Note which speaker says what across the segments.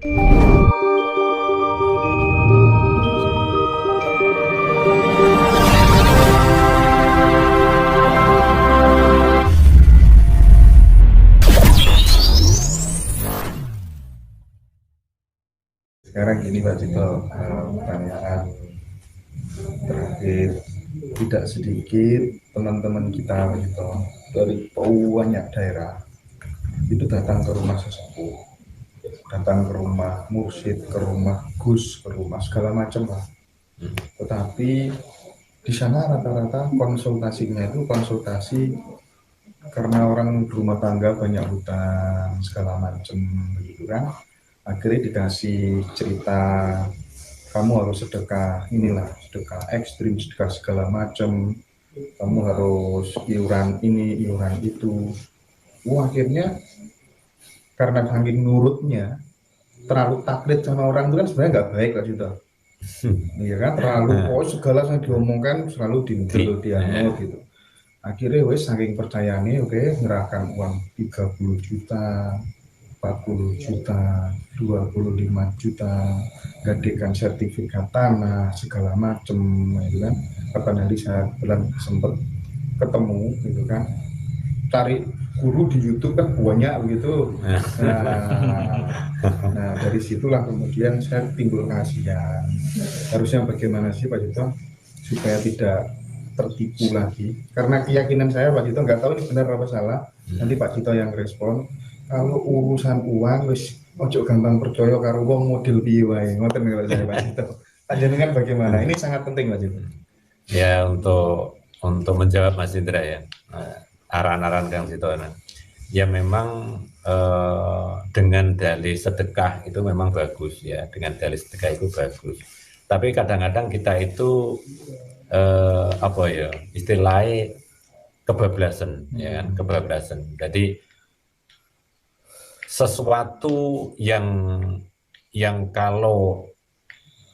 Speaker 1: Sekarang ini Pak Cito, pertanyaan terakhir, tidak sedikit teman-teman kita Pak Cito dari banyak daerah itu datang ke rumah sesepuh, datang ke rumah mursyid, ke rumah gus, ke rumah segala macam Pak. Tetapi di sana rata-rata konsultasinya itu konsultasi karena orang berumah tangga banyak hutang segala macam begitu kan. Akhirnya dikasih cerita, kamu harus sedekah inilah, sedekah ekstrim, sedekah segala macam, kamu harus iuran ini, iuran itu. Akhirnya karena saking nurutnya, terlalu taklid sama orang itu kan sebenarnya nggak baik lah sudah. Iya kan, terlalu segala yang diomongkan selalu dinukil, dianut gitu. Akhirnya wes saking percayanya, oke, ngerahkan uang 30 juta, 40 juta, 25 juta, gadekan sertifikat tanah, segala macem, gitu kan. Kapan hari saya bilang sempat ketemu, gitu kan. Cari guru di YouTube kan banyak begitu. Nah, dari situlah kemudian saya timbul kasihan. Harusnya bagaimana sih Pak Jito supaya tidak tertipu lagi? Karena keyakinan saya Pak Jito, nggak tahu ini benar apa salah. Nanti Pak Jito yang respon. Kalau urusan uang wis ojo gampang percaya karo wong model piye wae. Ngoten kalau saya Pak Cito. Panjenengan bagaimana? Ini sangat penting Pak Cito.
Speaker 2: Ya, untuk menjawab Mas Indra ya, arahan-arahan Kang Cito. Ya memang dengan dalih sedekah itu memang bagus ya, dengan dalih sedekah itu bagus. Tapi kadang-kadang kita itu apa ya, istilahnya kebablasan ya kan, kebablasan. Jadi sesuatu yang kalau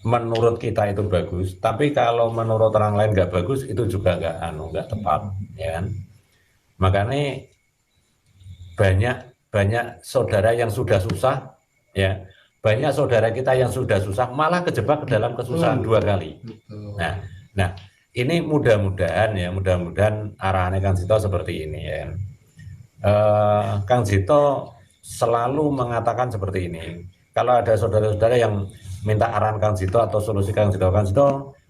Speaker 2: menurut kita itu bagus, tapi kalau menurut orang lain nggak bagus, itu juga nggak tepat, ya kan? Makanya banyak saudara yang sudah susah, ya, banyak saudara kita yang sudah susah malah kejebak ke dalam kesusahan 2 kali. Nah, ini mudah-mudahan arahannya Kang Cito seperti ini ya. Kang Cito selalu mengatakan seperti ini. Kalau ada saudara-saudara yang minta arahan Kang Cito atau solusi Kang Cito,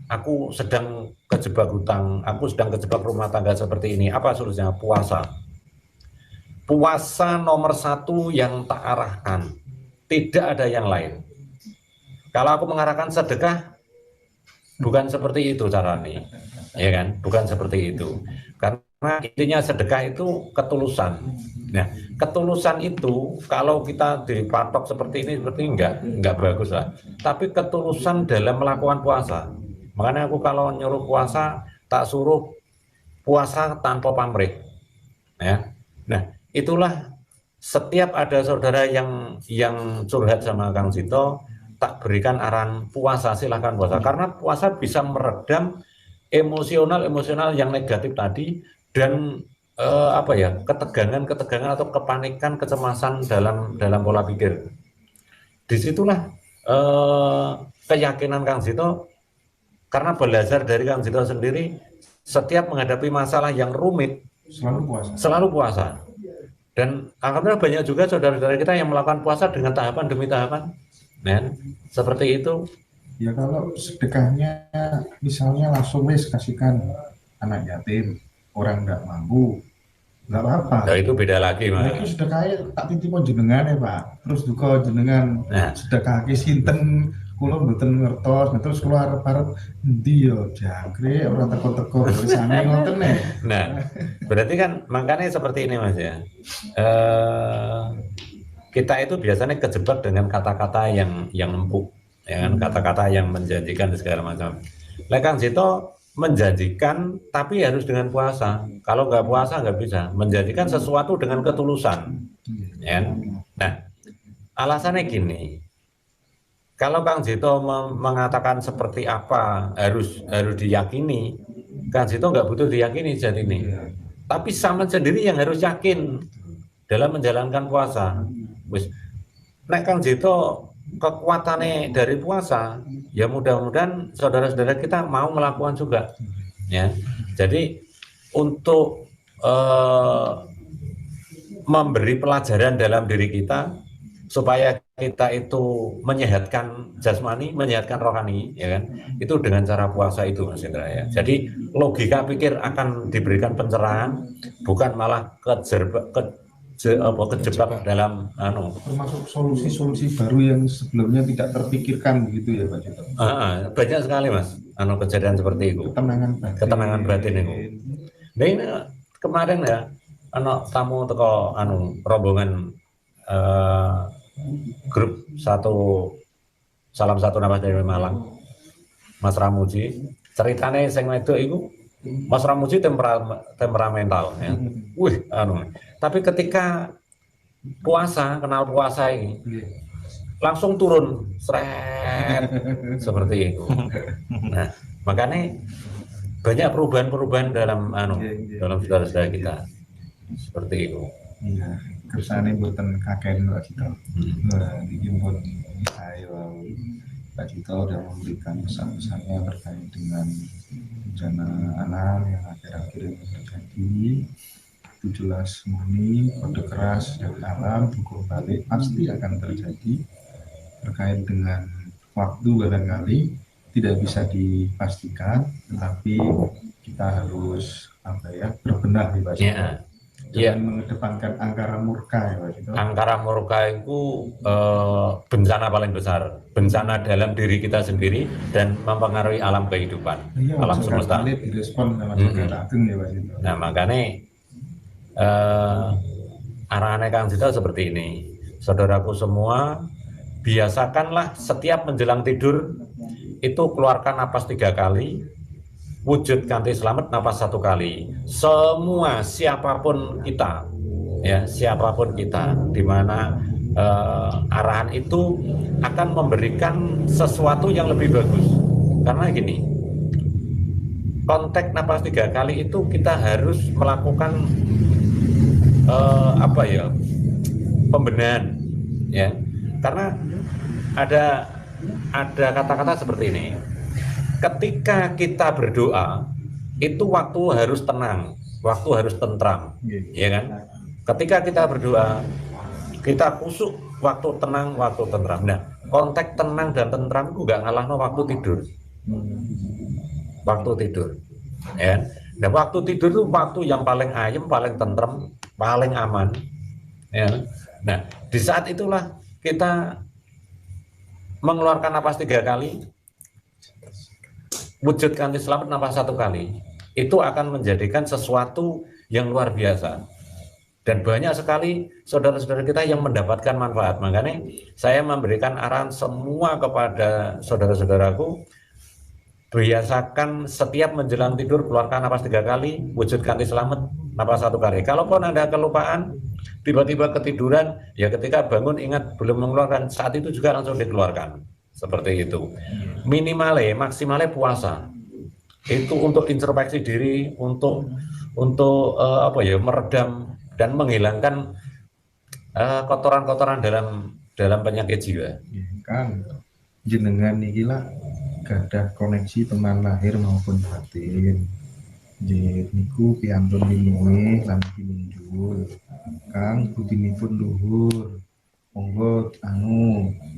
Speaker 2: aku sedang kejebak hutang, aku sedang kejebak rumah tangga seperti ini. Apa solusinya? Puasa. Puasa nomor 1 yang tak arahkan. Tidak ada yang lain. Kalau aku mengarahkan sedekah, bukan seperti itu caranya, ya kan? Bukan seperti itu. Karena intinya sedekah itu ketulusan. Nah, ketulusan itu kalau kita dipatok seperti ini enggak bagus lah. Tapi ketulusan dalam melakukan puasa. Makanya aku kalau nyuruh puasa tak suruh puasa tanpa pamrih. Ya. Nah, itulah setiap ada saudara yang curhat sama Kang Cito, tak berikan arahan puasa, silahkan puasa. Karena puasa bisa meredam emosional yang negatif tadi dan ketegangan atau kepanikan, kecemasan dalam pola pikir. Disitulah keyakinan Kang Cito, karena belajar dari Kang Cito sendiri, setiap menghadapi masalah yang rumit selalu puasa. Dan alhamdulillah banyak juga saudara-saudara kita yang melakukan puasa dengan tahapan demi tahapan. Nah, seperti itu.
Speaker 1: Ya kalau sedekahnya misalnya langsung kasihkan anak yatim, orang nggak mampu, nggak apa-apa.
Speaker 2: Nah, itu beda lagi, Mas.
Speaker 1: Nah, itu sedekahnya tak titipon jenengan ya Pak. Terus juga jenengan sedekah sinten, kula mboten ngertos, terus kula arep-arep endi yo jangkrik ora teko-teko tulisane ngoten nih.
Speaker 2: Nah, berarti kan makanya seperti ini Mas ya. Kita itu biasanya kejebak dengan kata-kata yang empuk, ya kan, kata-kata yang menjanjikan segala macam. Kang Cito menjanjikan tapi harus dengan puasa. Kalau nggak puasa nggak bisa. Menjanjikan sesuatu dengan ketulusan, ya. Nah, alasannya gini. Kalau Kang Cito mengatakan seperti apa harus diyakini, Kang Cito nggak butuh diyakini jadi ini. Tapi sama sendiri yang harus yakin dalam menjalankan puasa. Nek Kang Cito kekuatannya dari puasa, ya mudah-mudahan saudara-saudara kita mau melakukan juga, ya. Jadi untuk memberi pelajaran dalam diri kita supaya kita itu menyehatkan jasmani, menyehatkan rohani, ya kan? Itu dengan cara puasa itu, Mas Indra, ya. Jadi logika pikir akan diberikan pencerahan, bukan malah kejebak dalam
Speaker 1: termasuk solusi-solusi baru yang sebelumnya tidak terpikirkan begitu ya Pak Cito.
Speaker 2: Banyak sekali Mas kejadian seperti itu, ketenangan batin itu. Nah ini kemarin ya tamu teko rombongan grup salam satu nafas dari Malang, Mas Ramuji, ceritanya sing wedok itu Mas Ramuji temperamental ya. Tapi ketika kenal puasa ini langsung turun seret seperti itu. Nah, makanya banyak perubahan-perubahan dalam dalam saudara-saudara kita seperti itu.
Speaker 1: Iya, kersane mboten kaken Pak Cito. Iki pun ayo Pak Cito sudah memberikan pesan-pesannya terkait dengan bencana alam yang akhir-akhir ini terjadi. Itu jelas murni kode keras dari alam, hukum balik pasti akan terjadi. Terkait dengan waktu barangkali tidak bisa dipastikan, tetapi kita harus berbenah di Pak Cito. Jangan mengedepankan angkara murka ya Pak Cito.
Speaker 2: Angkara murka itu bencana paling besar, bencana dalam diri kita sendiri dan mempengaruhi alam kehidupan, alam semesta.
Speaker 1: Direspon sama Jagat Agung ya Pak Cito.
Speaker 2: Nah makanya arahannya Kang Cito seperti ini, saudaraku semua, biasakanlah setiap menjelang tidur itu keluarkan napas 3 kali, wujud kanthi selamat napas 1 kali. Semua siapapun kita, ya siapapun kita, di mana arahan itu akan memberikan sesuatu yang lebih bagus. Karena gini, konteks napas 3 kali itu kita harus melakukan pembenahan, ya. Karena ada kata-kata seperti ini. Ketika kita berdoa, itu waktu harus tenang, waktu harus tentram, ya kan? Ketika kita berdoa, kita khusyuk, waktu tenang, waktu tentram. Nah, konteks tenang dan tentram itu gak ngalahno waktu tidur. Waktu tidur, ya. Nah, waktu tidur itu waktu yang paling ayem, paling tentrem, paling aman, ya. Nah, di saat itulah kita mengeluarkan napas 3 kali, wujud kanthi selamat napas 1 kali. Itu akan menjadikan sesuatu yang luar biasa. Dan banyak sekali saudara-saudara kita yang mendapatkan manfaat. Makanya saya memberikan arahan semua kepada saudara-saudaraku, biasakan setiap menjelang tidur keluarkan napas 3 kali, wujud kanthi selamat napas 1 kali. Kalaupun Anda kelupaan, tiba-tiba ketiduran, ya ketika bangun ingat belum mengeluarkan, saat itu juga langsung dikeluarkan. Seperti itu. Minimalnya, maksimalnya puasa. Itu untuk introspeksi diri, untuk meredam dan menghilangkan kotoran-kotoran dalam penyakit jiwa.
Speaker 1: Kang, jenengan niki lah gadah koneksi teman lahir maupun batin. Nggih niku piantun linunge lan pinunjul. Kang budinipun luhur. Monggo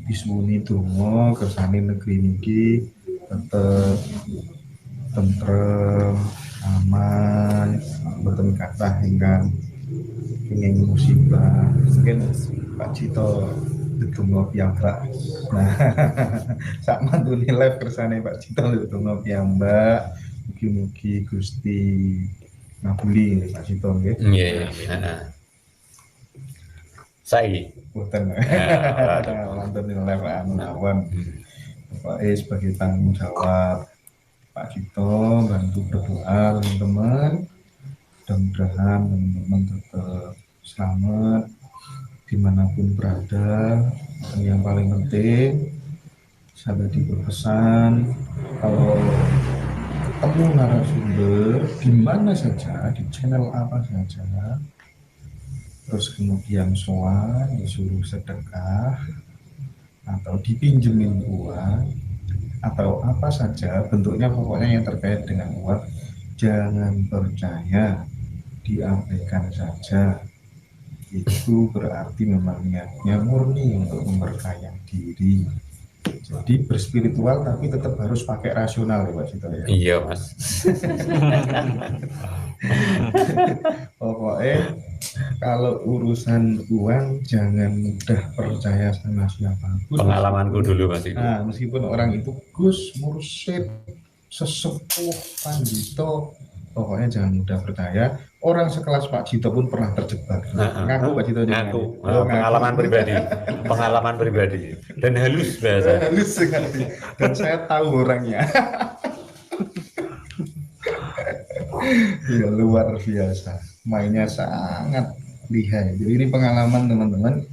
Speaker 1: bismuni donga kersane negeri niki tetep tentrem, aman, mboten kathah ingkang kenging musibah. Mungkin Pak Cito ndedonga piyambak. Nah, sak mantune live kersane Pak Cito ndedonga piyambak. Mugi-mugi Gusti ngabuli Pak Cito nggih.
Speaker 2: Nggih. Saiki
Speaker 1: Boten. Wonten live mawon. Pokoke sebagai tanggung jawab Pak Cito bantu berdoa teman-teman. Mudah-mudahan teman-teman tetap selamat dimanapun berada. Dan yang paling penting saya tadi berpesan kalau ketemu narasumber di mana saja, di channel apa saja, terus kemudian soal disuruh sedekah, atau dipinjemin uang atau apa saja bentuknya, pokoknya yang terkait dengan uang, jangan percaya, diabaikan saja. Itu berarti memang niatnya murni untuk memperkaya diri. Jadi berspiritual tapi tetap harus pakai rasional ya Pak Cito ya.
Speaker 2: Iya Mas.
Speaker 1: Pokoknya kalau urusan uang jangan mudah percaya sama siapapun.
Speaker 2: Pengalamanku dulu Mas itu.
Speaker 1: Nah, meskipun orang itu Gus, mursyid, sesepuh, pandito, pokoknya jangan mudah percaya. Orang sekelas Pak Cito pun pernah terjebak. Ngaku Pak Cito.
Speaker 2: Ngaku. Pengalaman pribadi. Pengalaman pribadi. Dan halus bahasa.
Speaker 1: Halus sekali. Dan saya tahu orangnya. Ya luar biasa. Mainnya sangat lihai. Jadi ini pengalaman teman-teman.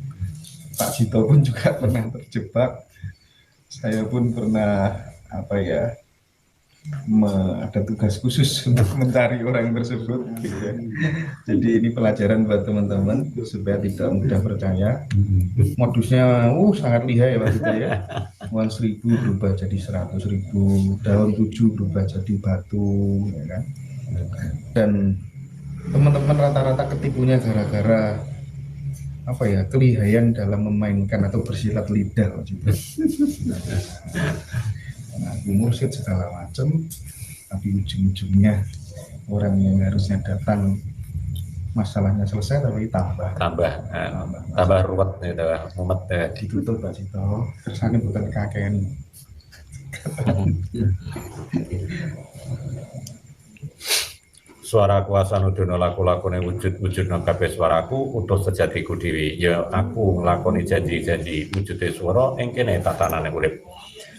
Speaker 1: Pak Cito pun juga pernah terjebak. Saya pun pernah ada tugas khusus untuk mencari orang tersebut gitu ya. Jadi ini pelajaran buat teman-teman supaya tidak mudah percaya. Modusnya sangat lihai ya Pak Cito ya. Uang 1.000 berubah jadi 100.000, daun 7 berubah jadi batu ya kan. Dan teman-teman rata-rata ketipunya gara-gara kelihaian dalam memainkan atau bersilat lidah gitu. Aku mursyid segala macam, tapi ujung-ujungnya orang yang harusnya datang masalahnya selesai tapi tambah
Speaker 2: ruwet gitu, mumet ya.
Speaker 1: Ditutup Pak Cito, kersane bukan kakek.
Speaker 2: Suara kuasa nudono laku-lakune wujud kabeh swaraku utuh sejatiku dhewe. Ya aku nglakoni janji-janji wujude swara ing kene tatanane urip.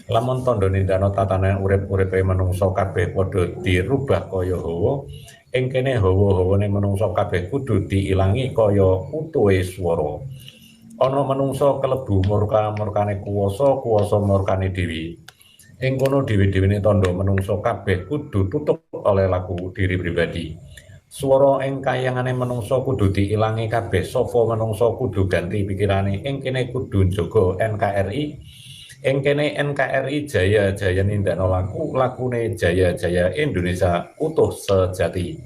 Speaker 2: Lamun tandha nindakno tatanan urip-uripe manungsa kabeh padha dirubah kaya hawa, ing kene hawa-hawane manungsa kabeh kudu diilangi kaya utuhe swara. Ana manungsa kelebu murkane kuwasa murkane dewi. Ing kono dewi-dewine tandha manungsa kabeh kudu tutup oleh laku diri pribadi. Swara ing kayangane manungsa kudu diilangi kabeh, sapa manungsa kudu ganti pikirane. Ing kene kudu njaga NKRI. Ing kene NKRI jaya-jaya nindakno lakune jaya-jaya Indonesia utuh sejati.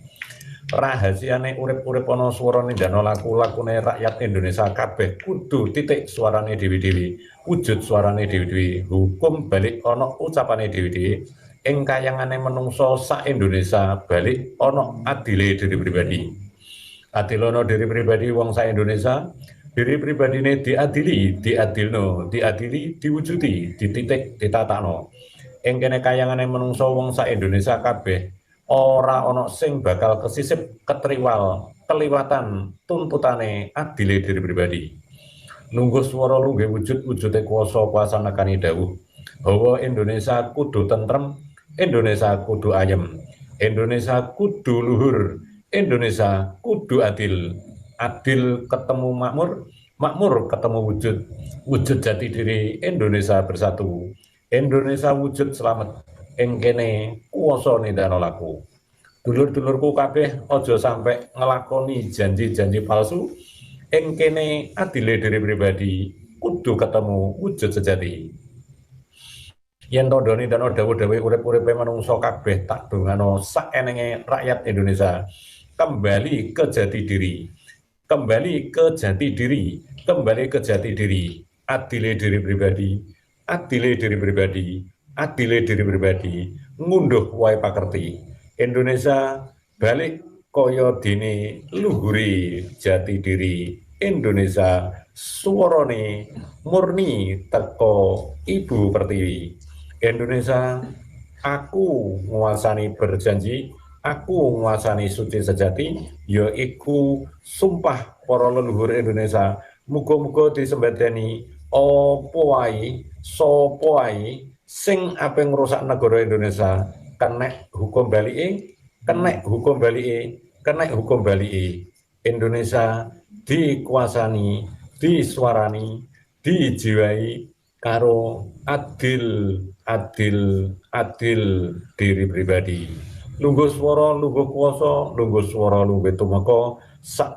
Speaker 2: Rahasiane urip-urip ana swara nindakno lakune rakyat Indonesia kabeh kudu titik suarane dewi-dewi, wujud suarane dewi-dewi, hukum balik ana ucapane dewi-dewi. Ing kayangane manungsa sak Indonesia balik ana adile diri pribadi. Adilana diri pribadi wong sak Indonesia, diri pribadine diadili, diwujudi, dititik, ditatakno. Ing kene kayangane manungsa wong sak Indonesia kabeh ora ana sing bakal kesisip, ketriwal, keliwatan tuntutane adile diri pribadi. Nunggu swara lunggih wujud-wujude kuasa nekani dawuh. Hawa Indonesia kudu tentrem, Indonesia kudu ayem, Indonesia kudu luhur, Indonesia kudu adil. Adil ketemu makmur, makmur ketemu wujud. Wujud jati diri Indonesia bersatu. Indonesia wujud selamat. Ing kene kuwasa nindakno laku. Dulur-dulurku kabeh aja sampai ngelakoni janji-janji palsu. Ing kene adile diri pribadi kudu ketemu wujud sejati. Yen tandha nindakno dawuh-dawuhe urip-uripe manungsa kabeh tak dongano saenenge rakyat Indonesia kembali ke jati diri. Kembali ke jati diri, kembali ke jati diri. Adile diri pribadi, adile diri pribadi. Adile diri pribadi, ngunduh wae pakerti. Indonesia balik kaya dene luhuri jati diri. Indonesia suarane murni teko Ibu Pertiwi. Indonesia aku nguasani berjanji, aku nguasani suci sejati, yaiku sumpah para leluhur Indonesia. Muga-muga disembadani apa wae, sapa wae sing ape ngrusak negara Indonesia kena hukum balike, kena hukum balike, kena hukum balike. Indonesia dikuasani, disuarani, dijiwai karo adil diri pribadi. Lungguh swara, lungguh kuwasa, lungguh swara, lungguh tumeka sak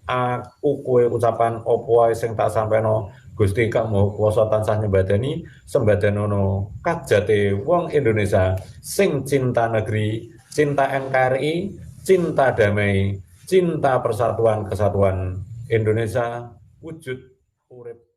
Speaker 2: aku kowe ucapan apa wae sing tak sampeno Gusti Kang mau kuwasa tansah nyembadani sembadanono kajate wong Indonesia sing cinta negeri, cinta NKRI, cinta damai, cinta persatuan kesatuan Indonesia wujud urip